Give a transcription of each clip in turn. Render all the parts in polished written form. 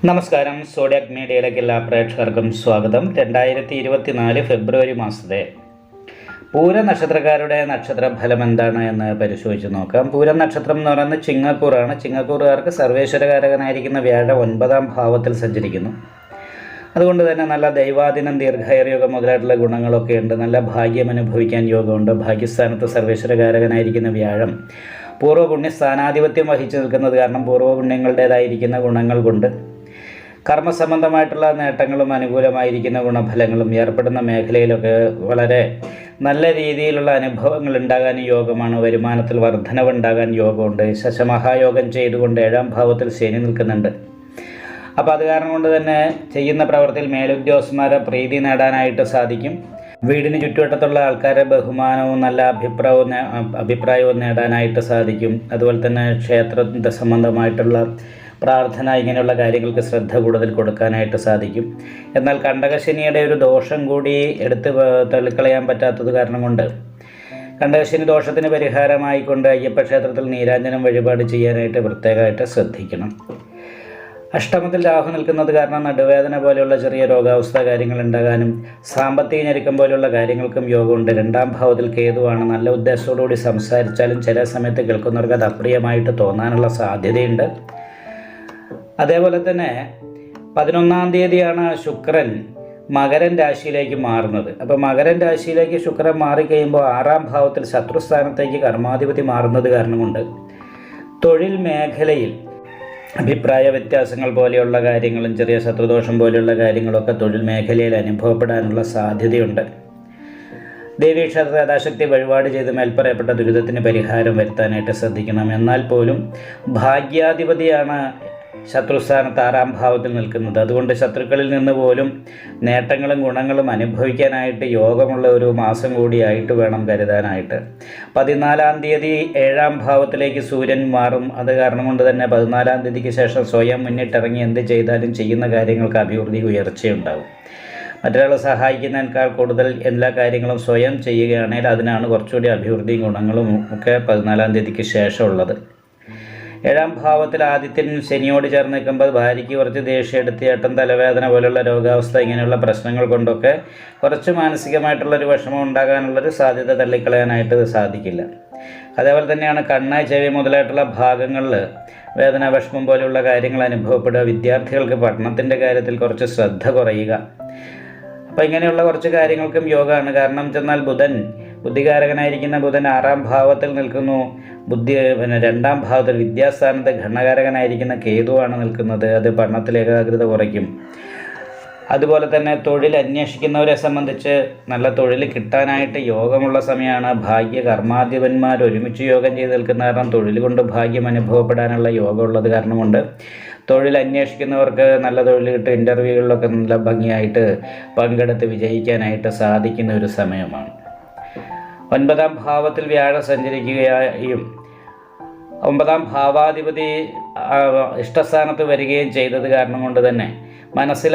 നമസ്കാരം. സോഡിയാക് മീഡിയയിലേക്ക് എല്ലാ പ്രേക്ഷകർക്കും സ്വാഗതം. 2024 ഫെബ്രുവരി മാസത്തെ പൂര നക്ഷത്രക്കാരുടെ നക്ഷത്രഫലം എന്താണ് എന്ന് പരിശോധിച്ച് നോക്കാം. പൂരം നക്ഷത്രം എന്ന് പറയുന്നത് ചിങ്ങക്കൂറാണ്. ചിങ്ങക്കൂറുകാർക്ക് സർവേശ്വരകാരകനായിരിക്കുന്ന വ്യാഴം 9ാം ഭാവത്തിൽ സഞ്ചരിക്കുന്നു. അതുകൊണ്ട് തന്നെ നല്ല ദൈവാധീനം, ദീർഘായുർയോഗം മുതലായിട്ടുള്ള ഗുണങ്ങളൊക്കെ ഉണ്ട്. നല്ല ഭാഗ്യം അനുഭവിക്കാൻ യോഗമുണ്ട്. ഭാഗ്യസ്ഥാനത്ത് സർവേശ്വരകാരകനായിരിക്കുന്ന വ്യാഴം പൂർവ്വപുണ്യ സ്ഥാനാധിപത്യം വഹിച്ചു നിൽക്കുന്നത് കാരണം പൂർവ്വപുണ്യങ്ങളുടേതായിരിക്കുന്ന ഗുണങ്ങൾ കൊണ്ട് കർമ്മസംബന്ധമായിട്ടുള്ള നേട്ടങ്ങളും അനുകൂലമായിരിക്കുന്ന ഗുണഫലങ്ങളും ഏർപ്പെടുന്ന മേഖലയിലൊക്കെ വളരെ നല്ല രീതിയിലുള്ള അനുഭവങ്ങൾ ഉണ്ടാകാൻ യോഗമാണ്. വരുമാനത്തിൽ വർധനവുണ്ടാകാൻ യോഗമുണ്ട്. ശശമഹായോഗം ചെയ്തുകൊണ്ട് 7ാം ഭാവത്തിൽ ശനി നിൽക്കുന്നുണ്ട്. അപ്പോൾ അത് കാരണം കൊണ്ട് തന്നെ ചെയ്യുന്ന പ്രവൃത്തിയിൽ മേലുദ്യോഗസ്ഥന്മാരെ പ്രീതി നേടാനായിട്ട് സാധിക്കും. വീടിന് ചുറ്റുവട്ടത്തുള്ള ആൾക്കാരെ ബഹുമാനവും നല്ല അഭിപ്രായവും നേടാനായിട്ട് സാധിക്കും. അതുപോലെ തന്നെ ക്ഷേത്ര സംബന്ധമായിട്ടുള്ള പ്രാർത്ഥന ഇങ്ങനെയുള്ള കാര്യങ്ങൾക്ക് ശ്രദ്ധ കൂടുതൽ കൊടുക്കാനായിട്ട് സാധിക്കും. എന്നാൽ കണ്ടകശനിയുടെ ഒരു ദോഷം കൂടി എടുത്ത് തള്ളിക്കളയാൻ പറ്റാത്തത് കാരണം കൊണ്ട് കണ്ടകശനി ദോഷത്തിന് പരിഹാരമായിക്കൊണ്ട് അയ്യപ്പ ക്ഷേത്രത്തിൽ നീരാഞ്ജനം വഴിപാട് ചെയ്യാനായിട്ട് പ്രത്യേകമായിട്ട് ശ്രദ്ധിക്കണം. അഷ്ടമത്തിൽ രാഹു നിൽക്കുന്നത് കാരണം നടുവേദന പോലെയുള്ള ചെറിയ രോഗാവസ്ഥ കാര്യങ്ങൾ ഉണ്ടാകാനും സാമ്പത്തിക ഞെരുക്കം പോലെയുള്ള കാര്യങ്ങൾക്കും യോഗമുണ്ട്. 2ാം ഭാവത്തിൽ കേതുവാണ്. നല്ല ഉദ്ദേശത്തോടുകൂടി സംസാരിച്ചാലും ചില സമയത്ത് കേൾക്കുന്നവർക്ക് അത് അപ്രിയമായിട്ട് തോന്നാനുള്ള സാധ്യതയുണ്ട്. അതേപോലെ തന്നെ 11ാം തീയതിയാണ് ശുക്രൻ മകരൻ രാശിയിലേക്ക് മാറുന്നത്. അപ്പോൾ മകരൻ രാശിയിലേക്ക് ശുക്രൻ മാറിക്കഴിയുമ്പോൾ 6ാം ഭാവത്തിൽ ശത്രുസ്ഥാനത്തേക്ക് കർമാധിപതി മാറുന്നത് കാരണം കൊണ്ട് തൊഴിൽ മേഖലയിൽ അഭിപ്രായ വ്യത്യാസങ്ങൾ പോലെയുള്ള കാര്യങ്ങളും ചെറിയ ശത്രുദോഷം പോലെയുള്ള കാര്യങ്ങളൊക്കെ തൊഴിൽ മേഖലയിൽ അനുഭവപ്പെടാനുള്ള സാധ്യതയുണ്ട്. ദേവീക്ഷേത്ര യഥാശക്തി വഴിപാട് ചെയ്ത് മേൽപ്പറയപ്പെട്ട ദുരിതത്തിന് പരിഹാരം വരുത്താനായിട്ട് ശ്രദ്ധിക്കണം. എന്നാൽ പോലും ഭാഗ്യാധിപതിയാണ് ശത്രുസ്ഥാനത്ത് 6ാം ഭാവത്തിൽ നിൽക്കുന്നത്. അതുകൊണ്ട് ശത്രുക്കളിൽ നിന്ന് പോലും നേട്ടങ്ങളും ഗുണങ്ങളും അനുഭവിക്കാനായിട്ട് യോഗമുള്ള ഒരു മാസം കൂടിയായിട്ട് വേണം കരുതാനായിട്ട്. 14ാം തീയതി 7ാം ഭാവത്തിലേക്ക് സൂര്യൻ മാറും. അത് കാരണം കൊണ്ട് തന്നെ 14ാം തീയതിക്ക് ശേഷം സ്വയം മുന്നിട്ടിറങ്ങി എന്ത് ചെയ്താലും ചെയ്യുന്ന കാര്യങ്ങൾക്ക് അഭിവൃദ്ധി ഉയർച്ചയുണ്ടാകും. മറ്റൊരാളെ സഹായിക്കുന്നതിനേക്കാൾ കൂടുതൽ എല്ലാ കാര്യങ്ങളും സ്വയം ചെയ്യുകയാണെങ്കിൽ അതിനാണ് കുറച്ചുകൂടി അഭിവൃദ്ധിയും ഗുണങ്ങളും ഒക്കെ 14ാം തീയതിക്ക് ശേഷമുള്ളത്. 7ാം ഭാവത്തിൽ ആദിത്യൻ ശനിയോട് ചേർന്ന് നിൽക്കുമ്പോൾ ഭാര്യയ്ക്ക് കുറച്ച് ദേഷ്യം എടുത്ത് ഏട്ടൻ തലവേദന പോലുള്ള രോഗാവസ്ഥ ഇങ്ങനെയുള്ള പ്രശ്നങ്ങൾ കൊണ്ടൊക്കെ കുറച്ച് മാനസികമായിട്ടുള്ളൊരു വിഷമം ഉണ്ടാകാനുള്ളൊരു സാധ്യത തള്ളിക്കളയാനായിട്ട് സാധിക്കില്ല. അതേപോലെ തന്നെയാണ് കണ്ണ്, ചെവി മുതലായിട്ടുള്ള ഭാഗങ്ങളിൽ വേദന, വിഷമം പോലെയുള്ള കാര്യങ്ങൾ അനുഭവപ്പെടുക. വിദ്യാർത്ഥികൾക്ക് പഠനത്തിൻ്റെ കാര്യത്തിൽ കുറച്ച് ശ്രദ്ധ കുറയുക. അപ്പോൾ ഇങ്ങനെയുള്ള കുറച്ച് കാര്യങ്ങൾക്കും യോഗമാണ്. കാരണം ചെന്നാൽ ബുദ്ധികാരകനായിരിക്കുന്ന ബുധൻ 6ാം ഭാവത്തിൽ നിൽക്കുന്നു. 2ാം ഭാവത്തിൽ വിദ്യാസ്ഥാനത്ത് ഘടനകാരകനായിരിക്കുന്ന കേതുവാണ് നിൽക്കുന്നത്. അത് പഠനത്തിൽ ഏകാഗ്രത കുറയ്ക്കും. അതുപോലെ തന്നെ തൊഴിൽ അന്വേഷിക്കുന്നവരെ സംബന്ധിച്ച് നല്ല തൊഴിൽ കിട്ടാനായിട്ട് യോഗമുള്ള സമയമാണ്. ഭാഗ്യ കർമാധിപന്മാർ ഒരുമിച്ച് യോഗം ചെയ്ത് നിൽക്കുന്ന കാരണം തൊഴിൽ കൊണ്ട് ഭാഗ്യം അനുഭവപ്പെടാനുള്ള യോഗമുള്ളത് കാരണം കൊണ്ട് തൊഴിൽ അന്വേഷിക്കുന്നവർക്ക് നല്ല തൊഴിൽ കിട്ടും. ഇൻ്റർവ്യൂകളിലൊക്കെ നല്ല ഭംഗിയായിട്ട് പങ്കെടുത്ത് വിജയിക്കാനായിട്ട് സാധിക്കുന്ന ഒരു സമയമാണ്. 9ാം ഭാവത്തിൽ വ്യാഴം സഞ്ചരിക്കുകയും 9ാം ഭാവാധിപതി ഇഷ്ടസ്ഥാനത്ത് വരികയും ചെയ്തത് കാരണം കൊണ്ട് തന്നെ മനസ്സിൽ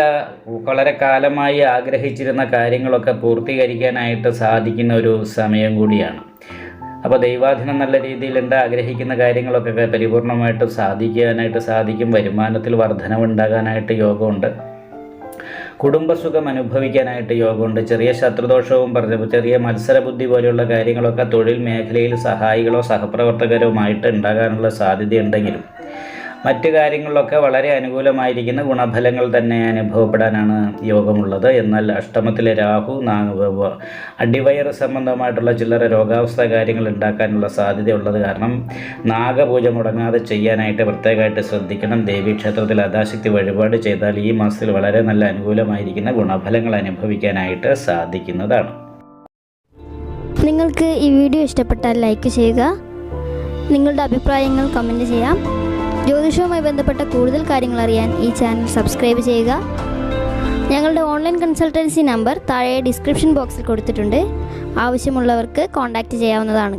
വളരെ കാലമായി ആഗ്രഹിച്ചിരുന്ന കാര്യങ്ങളൊക്കെ പൂർത്തീകരിക്കാനായിട്ട് സാധിക്കുന്ന ഒരു സമയം കൂടിയാണ്. അപ്പോൾ ദൈവാധീനം നല്ല രീതിയിലുണ്ട്. ആഗ്രഹിക്കുന്ന കാര്യങ്ങളൊക്കെ പരിപൂർണമായിട്ട് സാധിക്കാനായിട്ട് സാധിക്കും. വരുമാനത്തിൽ വർധനവുണ്ടാകാനായിട്ട് യോഗമുണ്ട്. കുടുംബസുഖം അനുഭവിക്കാനായിട്ട് യോഗമുണ്ട്. ചെറിയ ശത്രുദോഷവും ചെറിയ മത്സരബുദ്ധി പോലെയുള്ള കാര്യങ്ങളൊക്കെ തൊഴിൽ മേഖലയിൽ സഹായികളോ സഹപ്രവർത്തകരുമായിട്ട് ഉണ്ടാകാനുള്ള സാധ്യതയുണ്ടെങ്കിലും മറ്റു കാര്യങ്ങളിലൊക്കെ വളരെ അനുകൂലമായിരിക്കുന്ന ഗുണഫലങ്ങൾ തന്നെ അനുഭവപ്പെടാനാണ് യോഗമുള്ളത്. എന്നാൽ അഷ്ടമത്തിലെ രാഹു അടിവയറ് സംബന്ധമായിട്ടുള്ള ചില്ലറ രോഗാവസ്ഥ കാര്യങ്ങൾ ഉണ്ടാക്കാനുള്ള സാധ്യതയുള്ളത് കാരണം നാഗപൂജ മുടങ്ങാതെ ചെയ്യാനായിട്ട് പ്രത്യേകമായിട്ട് ശ്രദ്ധിക്കണം. ദേവീക്ഷേത്രത്തിൽ യഥാശക്തി വഴിപാട് ചെയ്താൽ ഈ മാസത്തിൽ വളരെ നല്ല അനുകൂലമായിരിക്കുന്ന ഗുണഫലങ്ങൾ അനുഭവിക്കാനായിട്ട് സാധിക്കുന്നതാണ്. നിങ്ങൾക്ക് ഈ വീഡിയോ ഇഷ്ടപ്പെട്ടാൽ ലൈക്ക് ചെയ്യുക. നിങ്ങളുടെ അഭിപ്രായങ്ങൾ കമൻറ്റ് ചെയ്യാം. ജ്യോതിഷവുമായി ബന്ധപ്പെട്ട കൂടുതൽ കാര്യങ്ങൾ അറിയാൻ ഈ ചാനൽ സബ്സ്ക്രൈബ് ചെയ്യുക. ഞങ്ങളുടെ ഓൺലൈൻ കൺസൾട്ടൻസി നമ്പർ താഴെ ഡിസ്ക്രിപ്ഷൻ ബോക്സിൽ കൊടുത്തിട്ടുണ്ട്. ആവശ്യമുള്ളവർക്ക് കോൺടാക്റ്റ് ചെയ്യാവുന്നതാണ്.